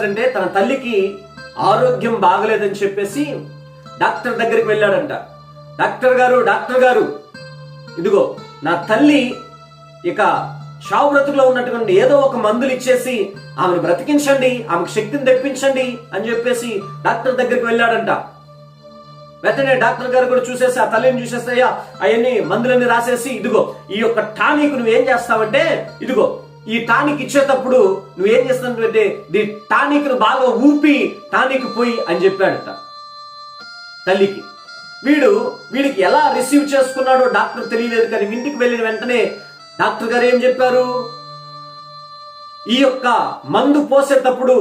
చేశారంటే తన తల్లికి ఆరోగ్యం బాగలేదని చెప్పేసి డాక్టర్ దగ్గరికి వెళ్ళాడంట. డాక్టర్ గారు ఇదిగో నా తల్లి ఇక చావు బ్రతుకులో ఉన్నటువంటి ఏదో ఒక మందులు ఇచ్చేసి ఆమెను బ్రతికించండి, ఆమెకు శక్తిని తెప్పించండి అని చెప్పేసి డాక్టర్ దగ్గరికి వెళ్ళాడంట. వెంటనే డాక్టర్ గారు కూడా చూసేసి ఆ తల్లిని చూసేస్తాయా అవన్నీ మందులన్నీ రాసేసి ఇదిగో ఈ యొక్క టానిక్ నువ్వేం చేస్తావంటే ఇదిగో ఈ టానిక్ ఇచ్చేటప్పుడు నువ్వేం చేస్తావంటే ఈ టానిక్ ను బాగా ఊపి టానిక్ పోయి అని చెప్పాడట తల్లికి. వీడికి ఎలా రిసీవ్ చేసుకున్నాడో డాక్టర్ తెలియలేదు. కానీ ఇంటికి వెళ్ళిన వెంటనే డాక్టర్ గారు ఏం చెప్పారు, ఈ యొక్క మందు పోసేటప్పుడు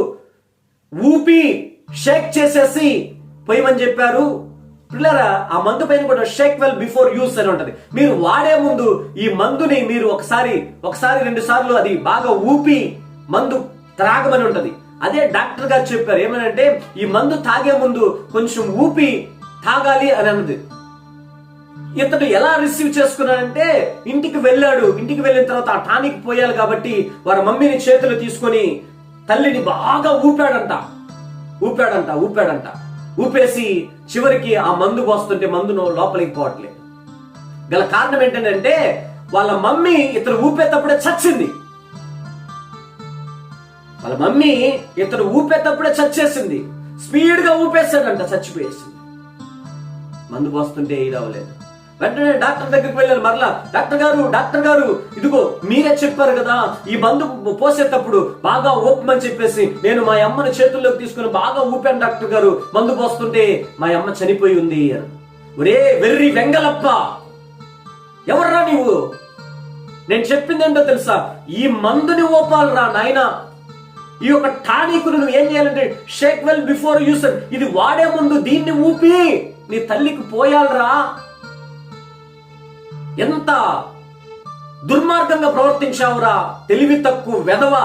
ఊపి షేక్ చేసేసి పోయమని చెప్పారు. పిల్లరా, ఆ మందు పైన కూడా షేక్ వెల్ బిఫోర్ యూస్ అని ఉంటది. మీరు వాడే ముందు ఈ మందుని మీరు ఒకసారి 2 సార్లు అది బాగా ఊపి మందు త్రాగమని ఉంటది. అదే డాక్టర్ గారు చెప్పారు ఏమనంటే ఈ మందు తాగే ముందు కొంచెం ఊపి తాగాలి అని అన్నది. ఇతడు ఎలా రిసీవ్ చేసుకున్నాడంటే ఇంటికి వెళ్ళాడు. ఇంటికి వెళ్ళిన తర్వాత ఆ టానిక్ పోయాలి కాబట్టి వారి మమ్మీని చేతులు తీసుకొని తల్లిని బాగా ఊపాడంట. ఊపేసి చివరికి ఆ మందు పోస్తుంటే మందును లోపలికి పోవట్లేదు. గల కారణం ఏంటంటే వాళ్ళ మమ్మీ ఇతను ఊపేటప్పుడే చచ్చింది. చచ్చేసింది. స్పీడ్ గా ఊపేశాడంట, చచ్చిపోయేసింది. మందు పోస్తుంటే ఇది అవ్వలేదు. వెంటనే డాక్టర్ దగ్గరికి వెళ్ళాను. మరలా డాక్టర్ గారు ఇదిగో మీరే చెప్పారు కదా ఈ మందు పోసేటప్పుడు బాగా ఊపమని చెప్పేసి నేను మా అమ్మని చేతుల్లోకి తీసుకుని బాగా ఊపాను డాక్టర్ గారు, మందు పోస్తుంటే మా అమ్మ చనిపోయి ఉంది. ఒరే వెర్రి వెంగలప్ప, ఎవర్రా నీవు? నేను చెప్పింది ఏంటో తెలుసా, ఈ మందుని ఊపాలరా నాయనా. ఈ యొక్క టానిక్ నువ్వు ఏం చేయాలంటే షేక్ వెల్ బిఫోర్ యూస్, ఇది వాడే ముందు దీన్ని ఊపి నీ తల్లికి పోయాలరా. ఎంత దుర్మార్గంగా ప్రవర్తించావురా, తెలివి తక్కువ వెధవ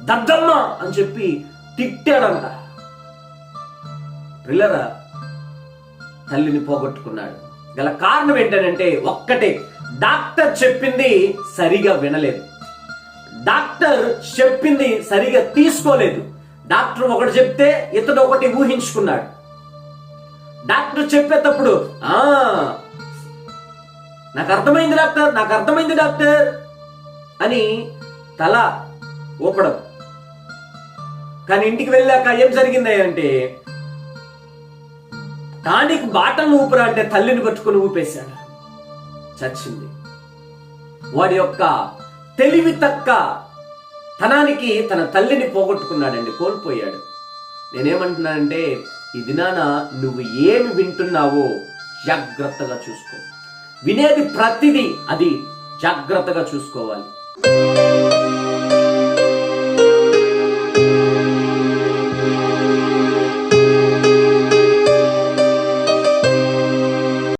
దద్దమ్మ అని చెప్పి తిట్టాడంట. పిల్లరా, తల్లిని పోగొట్టుకున్నాడు. గల కారణం ఏంటంటే ఒక్కటే, డాక్టర్ చెప్పింది సరిగా వినలేదు. డాక్టర్ చెప్పింది సరిగా తీసుకోలేదు. డాక్టర్ ఒకటి చెప్తే ఇతడు ఒకటి ఊహించుకున్నాడు. డాక్టర్ చెప్పేటప్పుడు నాకు అర్థమైంది డాక్టర్ అని తల ఊపడం. కానీ ఇంటికి వెళ్ళాక ఏం జరిగింది అంటే టానిక్ బాటలు ఊపిరా అంటే తల్లిని పట్టుకుని ఊపేశాడు, చచ్చింది. వాడి యొక్క తెలివి తక్క తనానికి తన తల్లిని పోగొట్టుకున్నాడండి, కోల్పోయాడు. నేనేమంటున్నానంటే ఈ దినాన నువ్వు ఏమి వింటున్నావో జాగ్రత్తగా చూసుకో. వినేది ప్రతిదీ అది జాగ్రత్తగా చూసుకోవాలి.